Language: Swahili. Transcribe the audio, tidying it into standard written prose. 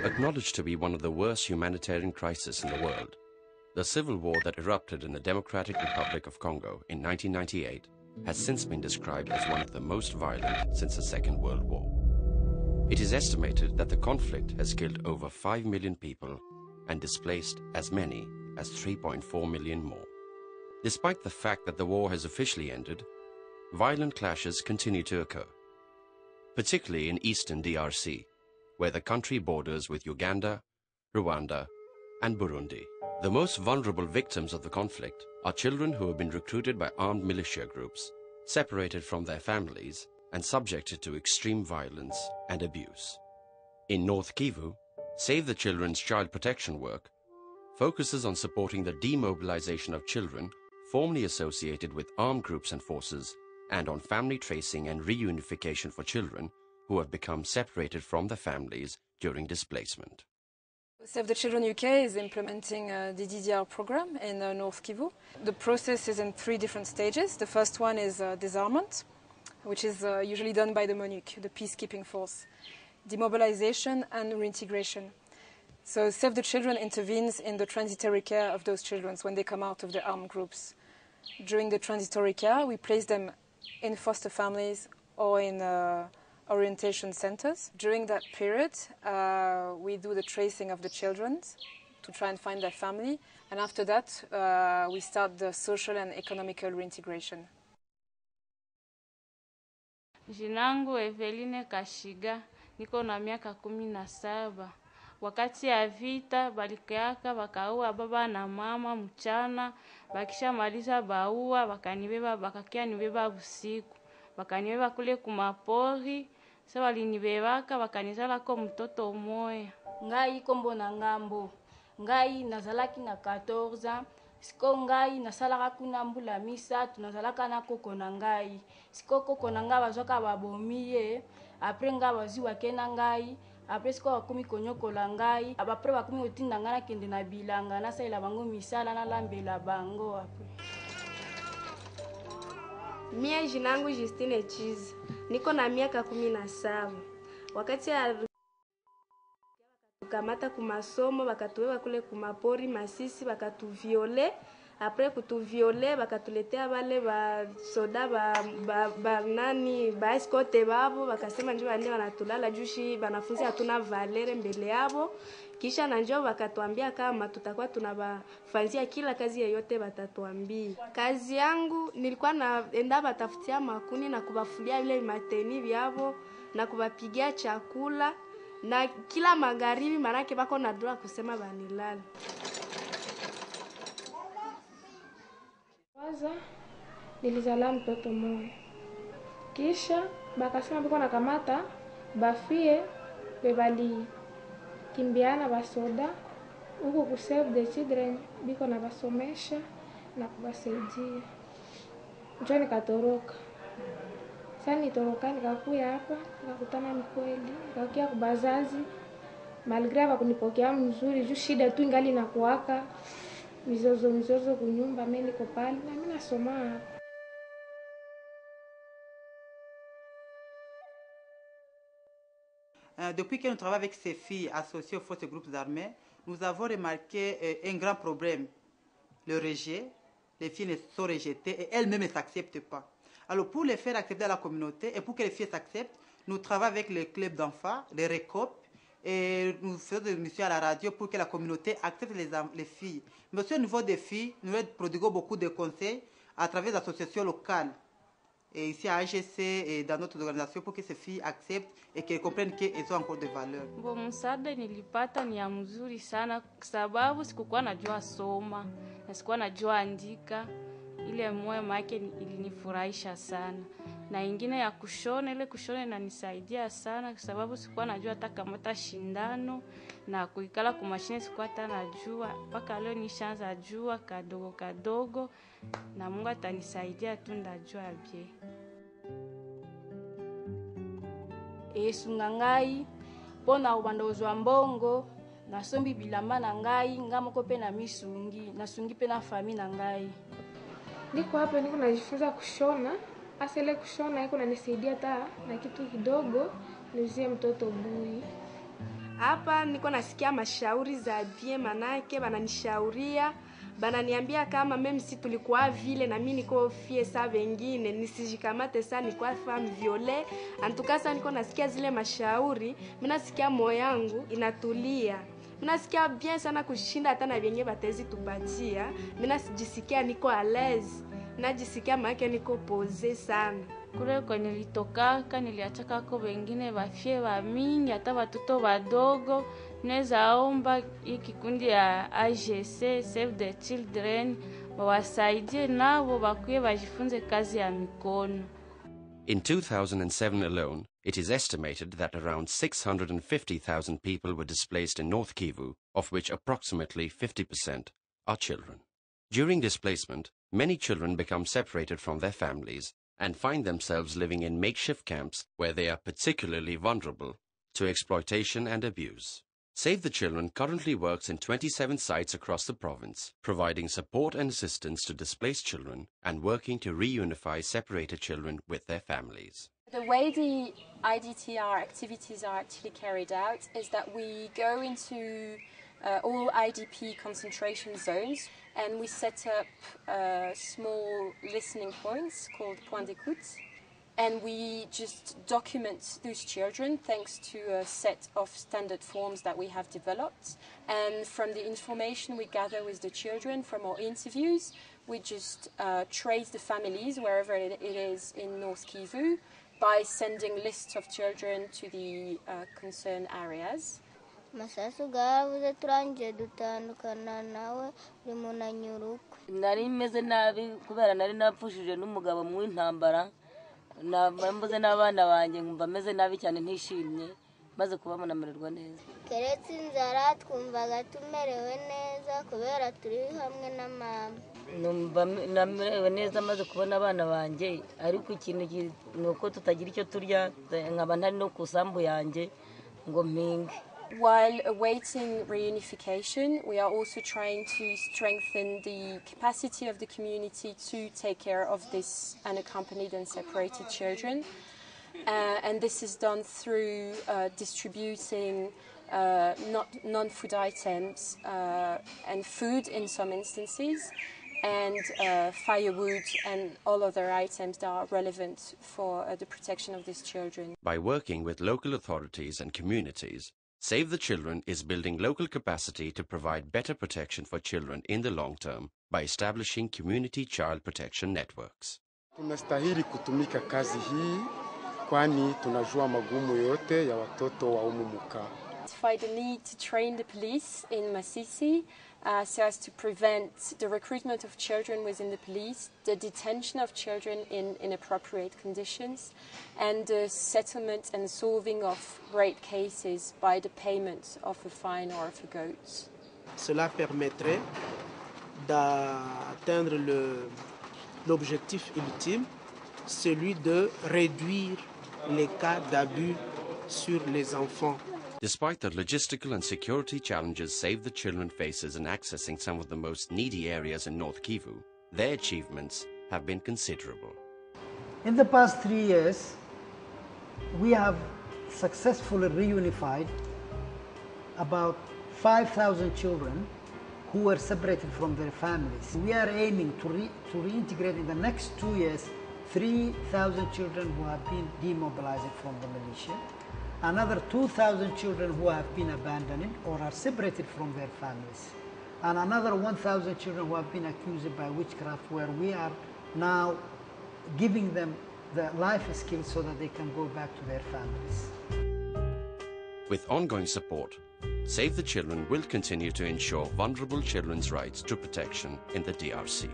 Acknowledged to be one of the worst humanitarian crises in the world, the civil war that erupted in the Democratic Republic of Congo in 1998 has since been described as one of the most violent since the Second World War. It is estimated that the conflict has killed over 5 million people and displaced as many as 3.4 million more. Despite the fact that the war has officially ended, violent clashes continue to occur, particularly in eastern DRC, where the country borders with Uganda, Rwanda, and Burundi. The most vulnerable victims of the conflict are children who have been recruited by armed militia groups, separated from their families, and subjected to extreme violence and abuse. In North Kivu, Save the Children's child protection work focuses on supporting the demobilization of children formerly associated with armed groups and forces, and on family tracing and reunification for children who have become separated from their families during displacement. Save the Children UK is implementing the DDR program in North Kivu. The process is in 3 different stages. The first one is disarmament, which is usually done by the MONUC, the peacekeeping force, demobilization and reintegration. So Save the Children intervenes in the transitory care of those children when they come out of the armed groups. During the transitory care, we place them in foster families or in orientation centers. During that period, we do the tracing of the children to try and find their family. And after that, we start the social and economical reintegration. Jinangu Eveline Kashiga, niko na miaka 17. Wakati ya vita balikeaka wakaua baba na mama mchana, bakisha maliza baua bakanibeba bakakia nibeba usiku. Bakanibeba kule kumapori, sa walinibebaka bakanizala ko mtoto moya. Ngai kombo na ngambo. Ngai nazalaki na 14. Siko ngai nasalaka kuna mbula misa tunazalaka na koko na ngai. Siko koko na ngai bazwaka babomiye, apres ngai baziwa kena ngai. Après siko bakumi konyokola ngai, après bakumi otinda ngai nakende na bilanga nasalela bango misala nalambela bango après. Mie jinangu Justine Chizi, niko na miaka 17. Wakati ya tukamata kumasomo bakatuweka kule kumapori Masisi bakatuviole. Après kutuviole bakatuletea wale ba soda ba nani ba escorte babo bakasema ndio wale wanatulala jushi banafunzi hatuna valere mbele yabo, kisha na njoo bakatuambia kama tutakuwa tunabafanzia kila kazi yoyote batatuambia. Kazi yangu nilikuwa naenda batafutia makuni na kubafulia ile mateni vyabo na kubapigia chakula na kila magharibi manake bako na doa kusema banilala. Nilizala mtoto mmoja. Kisha bakasema biko nakamata bafie bebali kimbiana basoda huko ku Save the Children biko na basomesha na kubasaidia. Njoo nikatoroka. Sasa nitoroka nikakuya hapa nikakutana mkweli nikakia kubazazi malgré bakunipokea mzuri juu shida tu ingali na kuwaka mizozo kunyumba mimi niko pale na mimi nasoma. Depuis que nous travaillons avec ces filles associées aux forces et groupes armés, nous avons remarqué un grand problème, le rejet. Les filles ne sont rejetées et elles-mêmes ne s'acceptent pas. Alors pour les faire accepter à la communauté et pour que les filles s'acceptent, nous travaillons avec les clubs d'enfants, les RECOP, et nous faisons des émissions à la radio pour que la communauté accepte les filles. Mais aussi au niveau des filles, nous prodiguons beaucoup de conseils à travers les associations locales. Et ici à AGC et dans notre organisation pour que ces filles acceptent et qu'elles comprennent qu'elles ont encore des valeurs. Bo msaada nilipata ni ya mzuri sana sababu sikukuwa najua soma na sikuwa najua andika. Ile moyo wake ilinifurahisha sana. Na ingine ya kushona, ile kushona inanisaidia sana kwa sababu sikuwa najua hata kama shindano na kuikala kwa mashine sikuwa hata najua. Mpaka leo nishaanza jua kadogo kadogo na Mungu atanisaidia tu ndajua bie. Esunga ngai pona ubandozo wa mbongo na sombi bilamba na ngai ngamoko pe na misungi na sungi pe na fami na ngai. Niko hapa niko najifunza kushona. Asele kushona iko nanisaidia hata na kitu kidogo niuzie mtoto bui. Hapa niko nasikia mashauri za bien, manake bananishauria, bananiambia kama meme si tulikuwa vile na mimi niko fie sa wengine nisijikamate sana nikuwa femme violée. Antukasa niko nasikia zile mashauri, mimi nasikia moyo yangu inatulia. Mimi nasikia bien sana kushinda hata na wenyewe batezi tupatia. Mimi najisikia niko à l'aise. Najisikia maana niko pose sana. Kule kwenye nilitokaka niliachaka ko wengine bafie ba mingi hata watoto wadogo. Naweza omba hii kikundi ya AGC Save the Children wawasaidie nao bakuye bajifunze kazi ya mikono. In 2007 alone, it is estimated that around 650,000 people were displaced in North Kivu, of which approximately 50% are children. During displacement, many children become separated from their families and find themselves living in makeshift camps where they are particularly vulnerable to exploitation and abuse. Save the Children currently works in 27 sites across the province, providing support and assistance to displaced children and working to reunify separated children with their families. The way the IDTR activities are actually carried out is that we go into all IDP concentration zones and we set up small listening points called points d'écoute. And we just document those children thanks to a set of standard forms that we have developed. And from the information we gather with the children from our interviews, we just trace the families wherever it is in North Kivu by sending lists of children to the concerned areas. Masasu gavuze turangije dutandukana nawe uri munanyuruko. Nari meze nabi kubera nari napfushije n'umugabo mu intambara. Mbuze n'abana banjye nkumva meze nabi cyane ntishimye maze kuba munamererwa neza. Keretse inzara twumvaga tumerewe neza kubera turi hamwe na mama. Numva namerewe neza maze kubona abana banjye ariko ikintu nuko tutagira icyo turya nkaba ntari no kusambu yanjye ngo mpinge. While awaiting reunification, we are also trying to strengthen the capacity of the community to take care of this unaccompanied and separated children. And this is done through distributing non-food items and food in some instances, and firewood and all other items that are relevant for the protection of these children. By working with local authorities and communities, Save the Children is building local capacity to provide better protection for children in the long term by establishing community child protection networks. Tunastahili kutumika kazi hii kwani tunajua magumu yote ya watoto wa umumuka. The need to train the police in Masisi so as to prevent the recruitment of children within the police, the detention of children in inappropriate conditions, and the settlement and solving of rape cases by the payment of a fine or of a goat. Cela permettrait d'atteindre l'objectif ultime, celui de réduire les cas d'abus sur les enfants. Despite the logistical and security challenges Save the Children faces in accessing some of the most needy areas in North Kivu, their achievements have been considerable. In the past 3 years, we have successfully reunified about 5,000 children who were separated from their families. We are aiming to reintegrate in the next 2 years 3,000 children who have been demobilized from the militia, another 2,000 children who have been abandoned or are separated from their families, and another 1,000 children who have been accused by witchcraft, where we are now giving them the life skills so that they can go back to their families. With ongoing support, Save the Children will continue to ensure vulnerable children's rights to protection in the DRC.